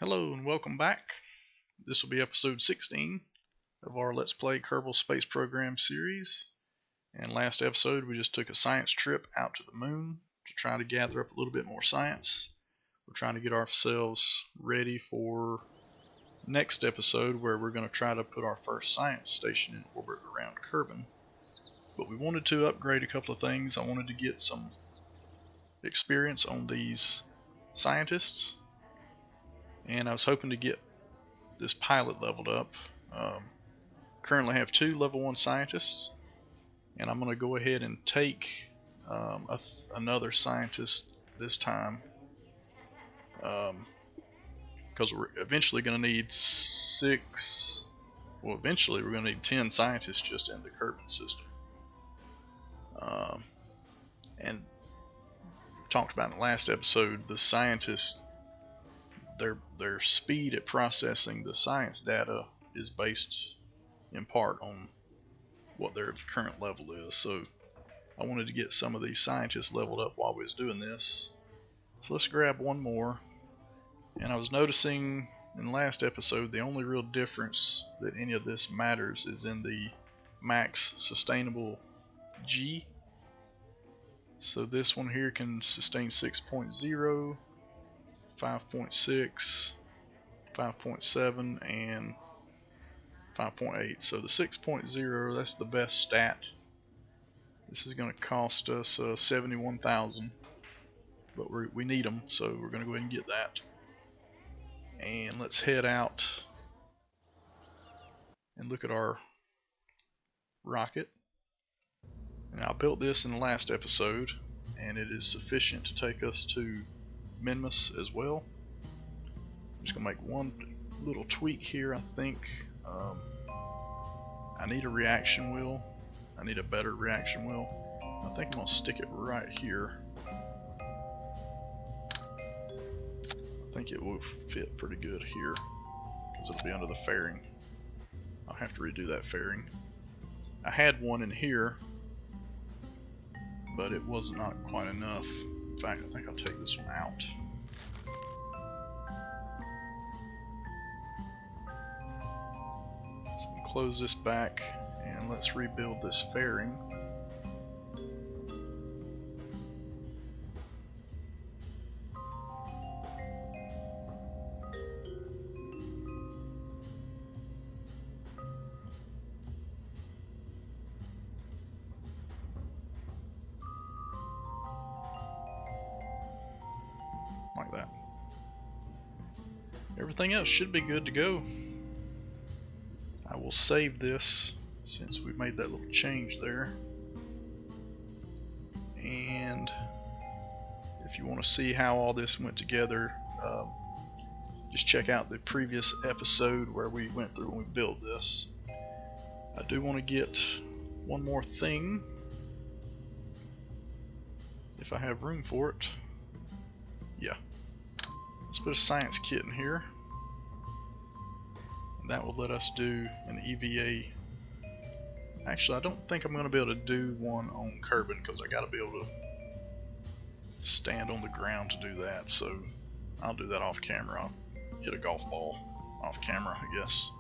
Hello and welcome back. This will be episode 16 of our Let's Play Kerbal Space Program series. And last episode we just took a science trip out to the moon to try to gather up a little bit more science. We're trying to get ourselves ready for next episode where we're going to try to put our first science station in orbit around Kerbin. But we wanted to upgrade a couple of things. I wanted to get some experience on these scientists, and I was hoping to get this pilot leveled up. Currently have 2 level 1 scientists, and I'm going to go ahead and take another scientist this time, because we're eventually going to need 6, well eventually we're going to need 10 scientists just in the Kerbin system. And talked about in the last episode, the scientists, their speed at processing the science data is based in part on what their current level is. So I wanted to get some of these scientists leveled up while we was doing this. So let's grab one more. And I was noticing in the last episode the only real difference that any of this matters is in the max sustainable G. So this one here can sustain 6.0, 5.6, 5.7, and 5.8. So the 6.0, that's the best stat. This is going to cost us 71,000, but we need them, so we're going to go ahead and get that. And let's head out and look at our rocket. And I built this in the last episode, and it is sufficient to take us to Minmus as well. I'm just going to make one little tweak here, I think. I need a reaction wheel. I need a better reaction wheel. I think I'm going to stick it right here. I think it will fit pretty good here, because it'll be under the fairing. I'll have to redo that fairing. I had one in here, but it was not quite enough. In fact, I think I'll take this one out. So close this back, and let's rebuild this fairing. Like that. Everything else should be good to go. I will save this since we made that little change there. And if you want to see how all this went together, just check out the previous episode where we went through and we built this. I do want to get one more thing, if I have room for it. Yeah. Let's put a science kit in here. And that will let us do an EVA. Actually, I don't think I'm going to be able to do one on Kerbin, because I got to be able to stand on the ground to do that. So I'll do that off camera. I'll hit a golf ball off camera, I guess.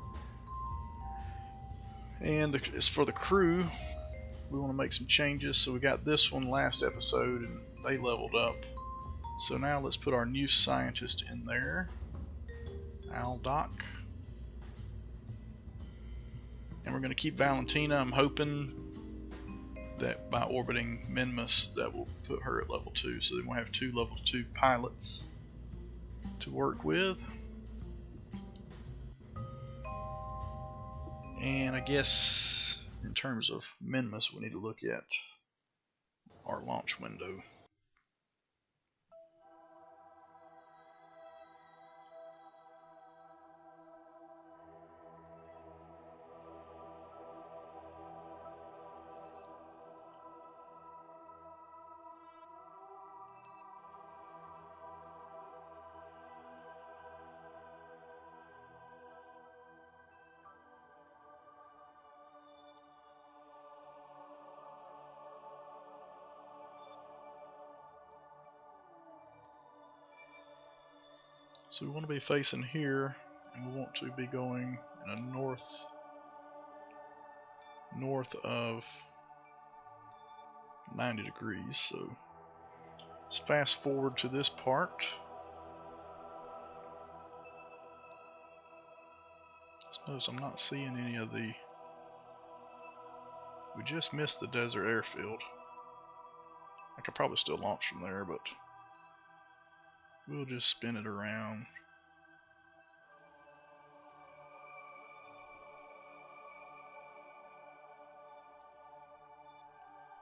And as for the crew, we want to make some changes. So we got this one last episode, and they leveled up. So now let's put our new scientist in there, Aldoc. And we're going to keep Valentina. I'm hoping that by orbiting Minmus that will put her at level 2. So then we'll have 2 level 2 pilots to work with. And I guess in terms of Minmus, we need to look at our launch window. So we want to be facing here, and we want to be going in a north of 90 degrees. So let's fast forward to this part. Just notice I'm not seeing any of the... We just missed the desert airfield. I could probably still launch from there, but we'll just spin it around.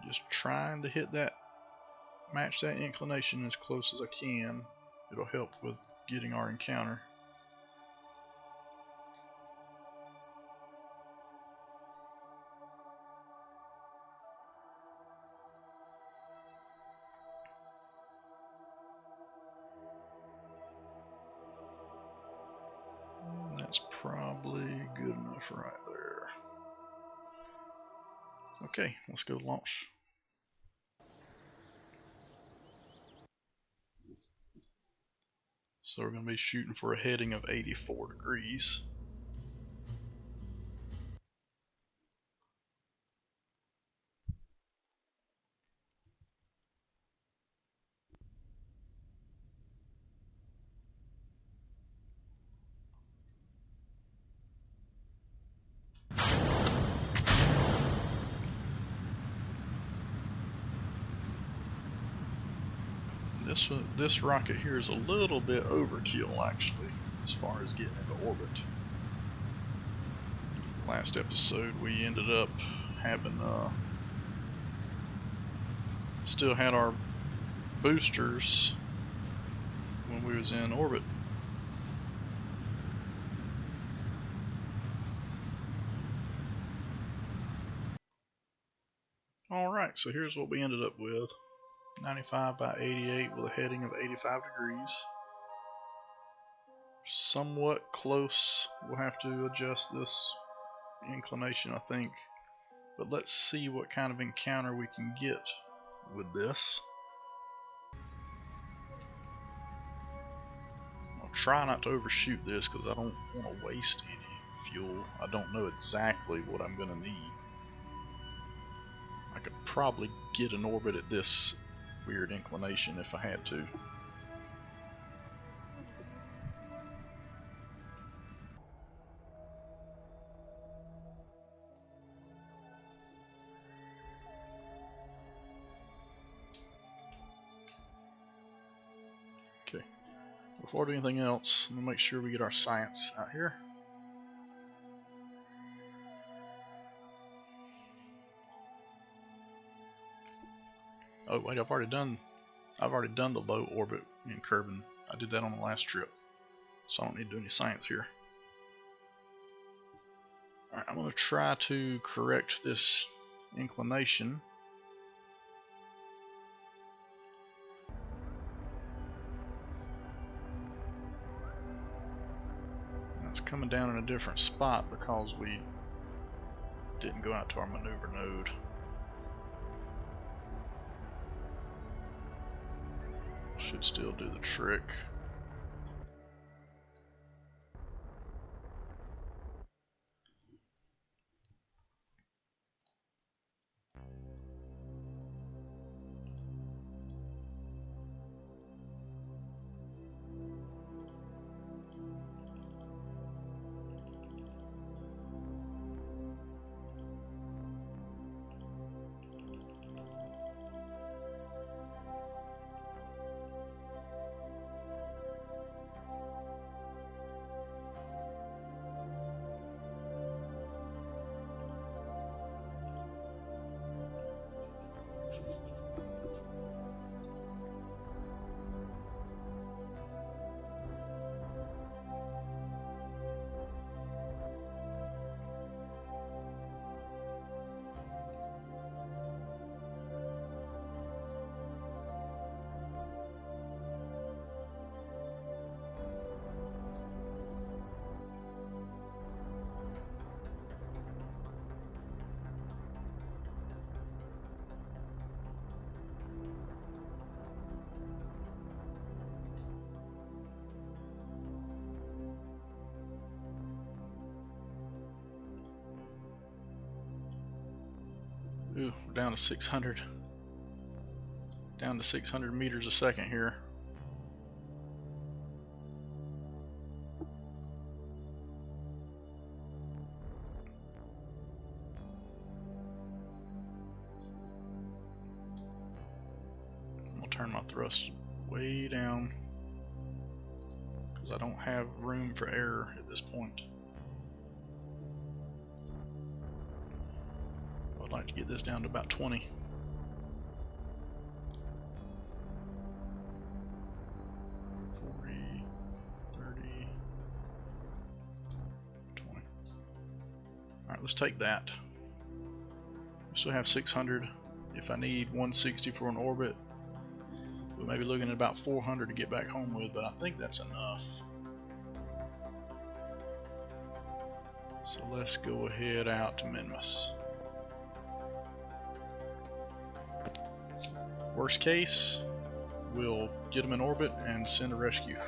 Just trying to hit that, match that inclination as close as I can. It'll help with getting our encounter. And that's probably good enough right there. Okay, let's go launch. So we're going to be shooting for a heading of 84 degrees. This rocket here is a little bit overkill, actually, as far as getting into orbit. Last episode we ended up having still had our boosters when we was in orbit. Alright, so here's what we ended up with. 95 by 88 with a heading of 85 degrees. Somewhat close. We'll have to adjust this inclination, I think. But let's see what kind of encounter we can get with this. I'll try not to overshoot this because I don't want to waste any fuel. I don't know exactly what I'm going to need. I could probably get an orbit at this weird inclination if I had to. Okay, before I do anything else, I'm going to make sure we get our science out here. Oh wait, I've already done the low orbit in Kerbal. I did that on the last trip, so I don't need to do any science here. Alright, I'm going to try to correct this inclination. It's coming down in a different spot because we didn't go out to our maneuver node. Should still do the trick. Ooh, we're down to 600. Down to 600 meters a second here. I'm gonna turn my thrust way down because I don't have room for error at this point. I'd like to get this down to about 20. 40, 30, 20. Alright, let's take that. We still have 600. If I need 160 for an orbit, we may be looking at about 400 to get back home with, but I think that's enough. So let's go ahead out to Minmus. Worst case, we'll get them in orbit and send a rescue.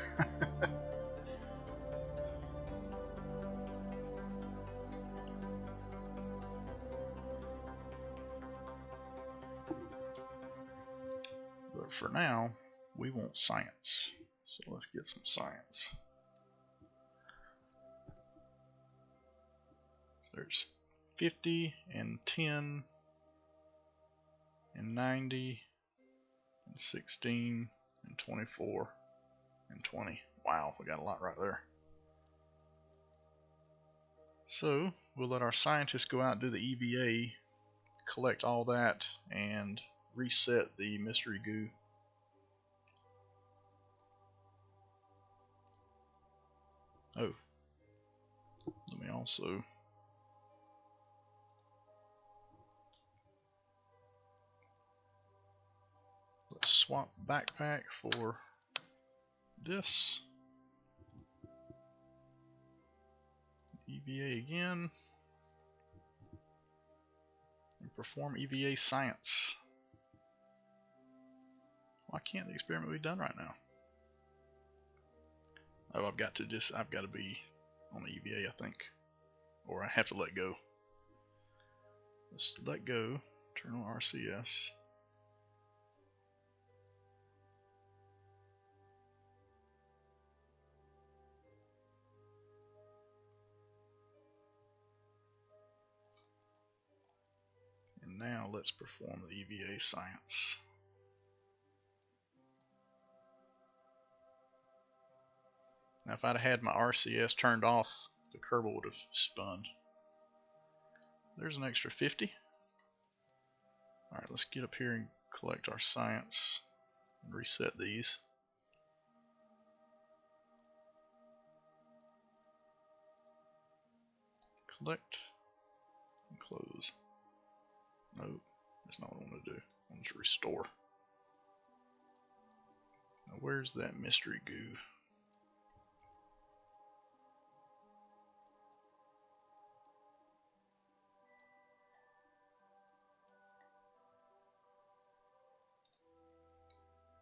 But for now, we want science. So let's get some science. So there's 50 and 10 and 90 and 16 and 24 and 20. Wow, we got a lot right there. So we'll let our scientists go out and do the EVA, collect all that, and reset the mystery goo. Oh, let me also let's swap backpack for this. EVA again. And perform EVA science. Why can't the experiment be done right now? Oh, I've got to be on the EVA, I think. Or I have to let go. Let's let go, turn on RCS. And now let's perform the EVA science. Now if I'd had my RCS turned off, the Kerbal would have spun. There's an extra 50. Alright, let's get up here and collect our science and reset these. Collect and close. Nope, that's not what I want to do. I want to restore. Now where's that mystery goo?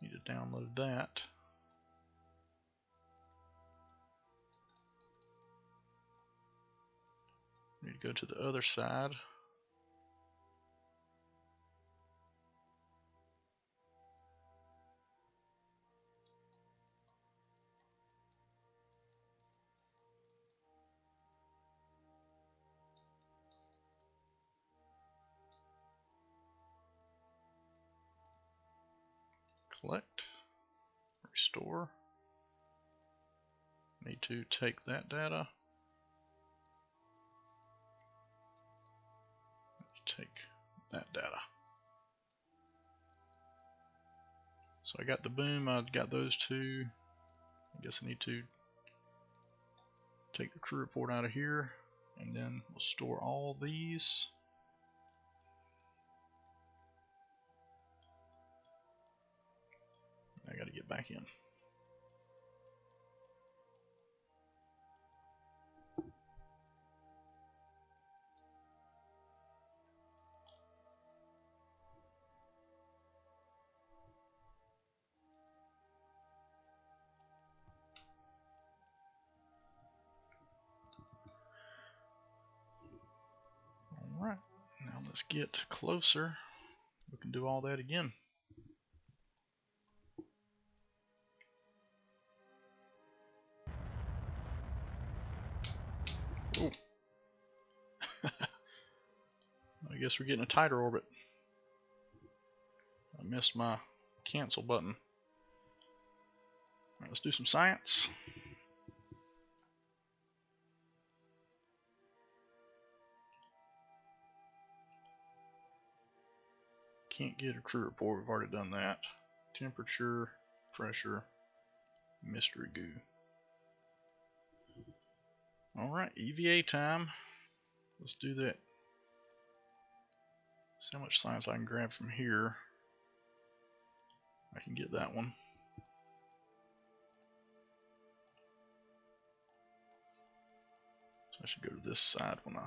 Need to download that. Need to go to the other side. Collect, restore. Need to take that data. Take that data. So I got the boom, I got those two. I guess I need to take the crew report out of here, and then we'll store all these. I gotta get back in. Alright, now Now let's get closer. We can do all that again. Oh. I guess we're getting a tighter orbit. I missed my cancel button. Alright, let's do some science. Can't get a crew report, we've already done that. Temperature, pressure, mystery goo. Alright, EVA time. Let's do that. See how much science I can grab from here. I can get that one. So I should go to this side when I...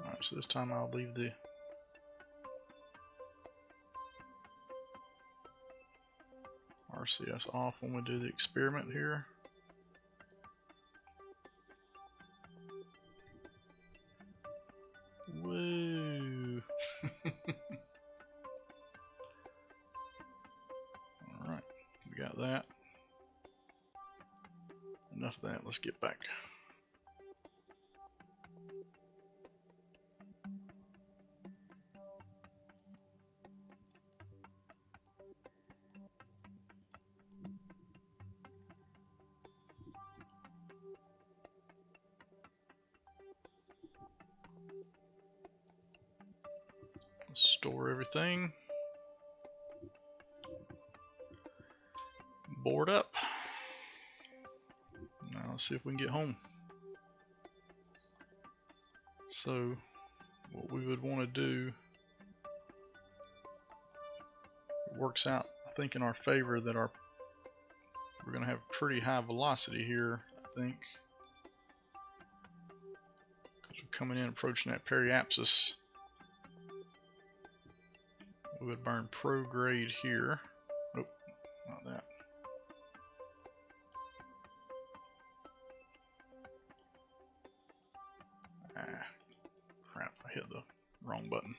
Alright, so this time I'll leave the RCS off when we do the experiment here. Woo! Alright, we got that. Enough of that, let's get back. Let's store everything. Board up. Now let's see if we can get home. So, what we would want to do, it works out, I think, in our favor that we're going to have pretty high velocity here, I think. Because we're coming in approaching that periapsis. We would burn prograde here. Nope, not that. Ah, crap, I hit the wrong button.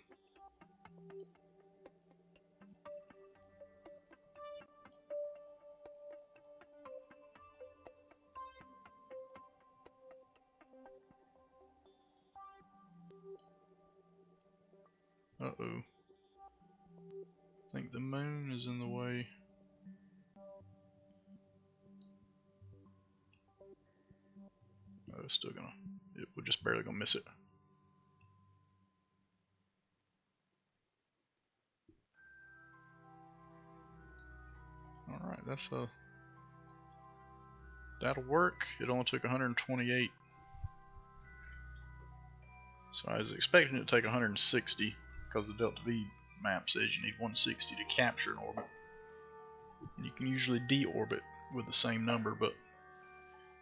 Uh-oh. I think the moon is in the way. Oh, it's still gonna... we're just barely gonna miss it. Alright, that's a... that'll work. It only took 128. So I was expecting it to take 160 because the Delta V map says you need 160 to capture an orbit. And you can usually deorbit with the same number, but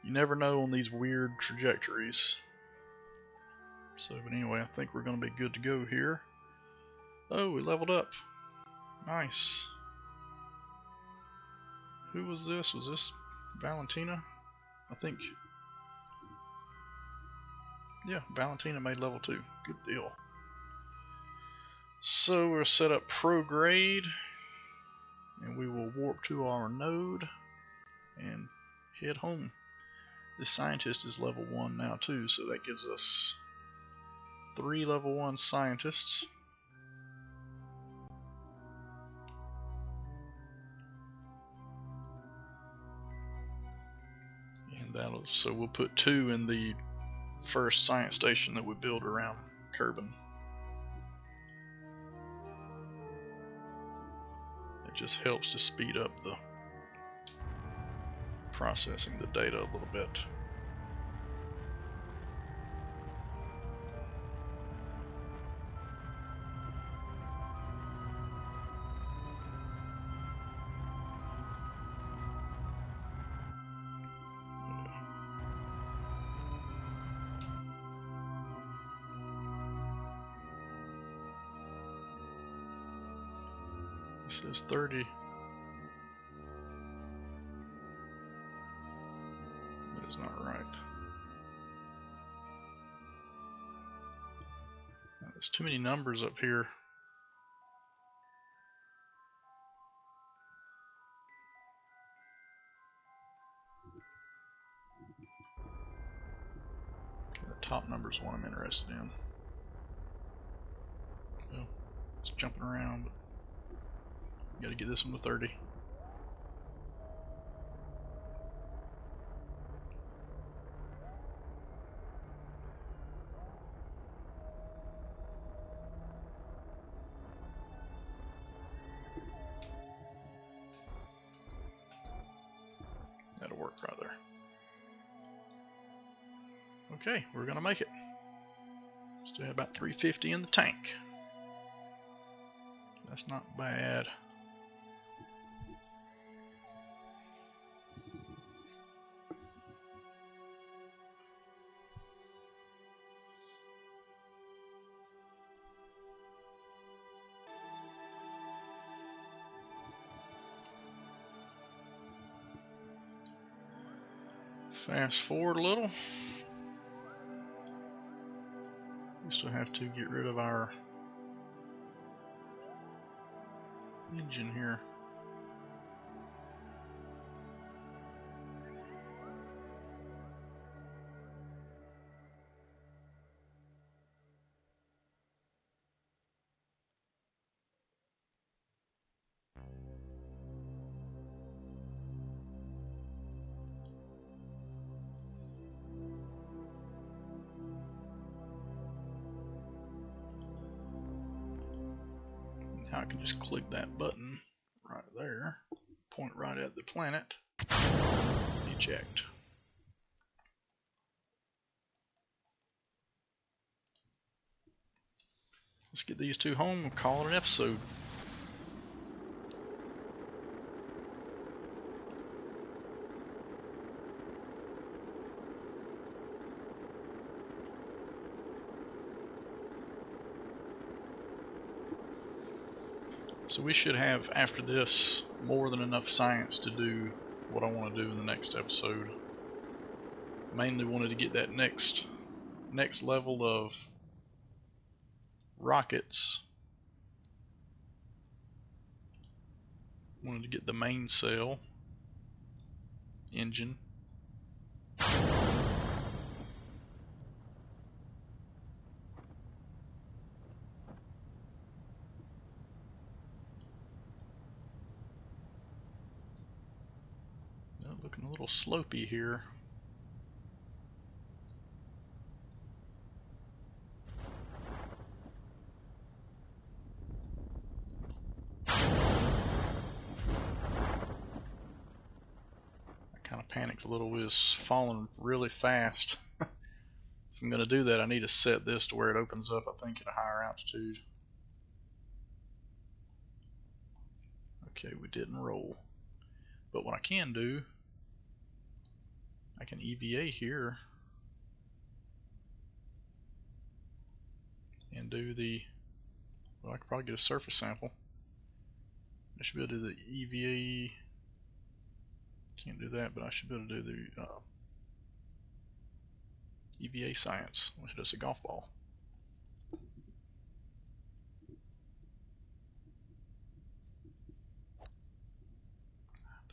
you never know on these weird trajectories. So, but anyway, I think we're going to be good to go here. Oh, we leveled up. Nice. Who was this? Was this Valentina? I think. Yeah, Valentina made level 2. Good deal. So we'll set up prograde, and we will warp to our node and head home. This scientist is level 1 now too, so that gives us 3 level 1 scientists. And that'll, so we'll put 2 in the first science station that we build around Kerbal. It just helps to speed up the processing the data a little bit. It says 30. That is not right. There's too many numbers up here. Okay, the top number is one I'm interested in. Well, it's jumping around, but got to get this one to 30. That'll work right there. Okay, we're gonna make it. Still have about 350 in the tank. That's not bad. Fast forward a little. We still have to get rid of our engine here. Now I can just click that button right there, point right at the planet, eject. Let's get these two home and call it an episode. So we should have, after this, more than enough science to do what I want to do in the next episode. Mainly wanted to get that next level of rockets. Wanted to get the main sail engine. Looking a little slopey here. I kind of panicked a little. It was falling really fast. If I'm going to do that, I need to set this to where it opens up, I think, at a higher altitude. Okay, we didn't roll. But what I can do, I can EVA here and do the, well, I could probably get a surface sample. I should be able to do the EVA, can't do that, but I should be able to do the EVA science. I'll hit us a golf ball.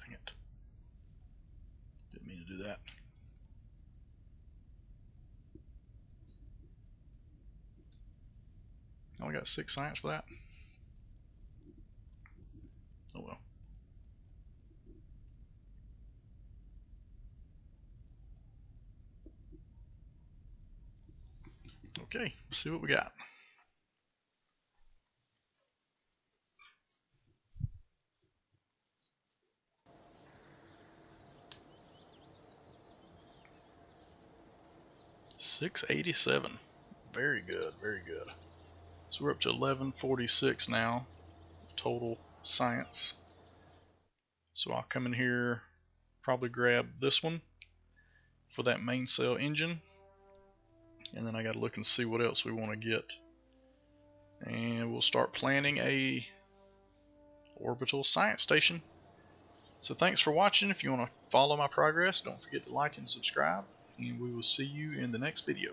Dang it. Didn't mean to do that. I only got 6 science for that. Oh well. Okay, let's see what we got. $687. Very good, very good. So we're up to 1146 now of total science. So I'll come in here, probably grab this one for that main cell engine, and then I gotta look and see what else we want to get. And we'll start planning a orbital science station. So thanks for watching. If you want to follow my progress, don't forget to like and subscribe, and we will see you in the next video.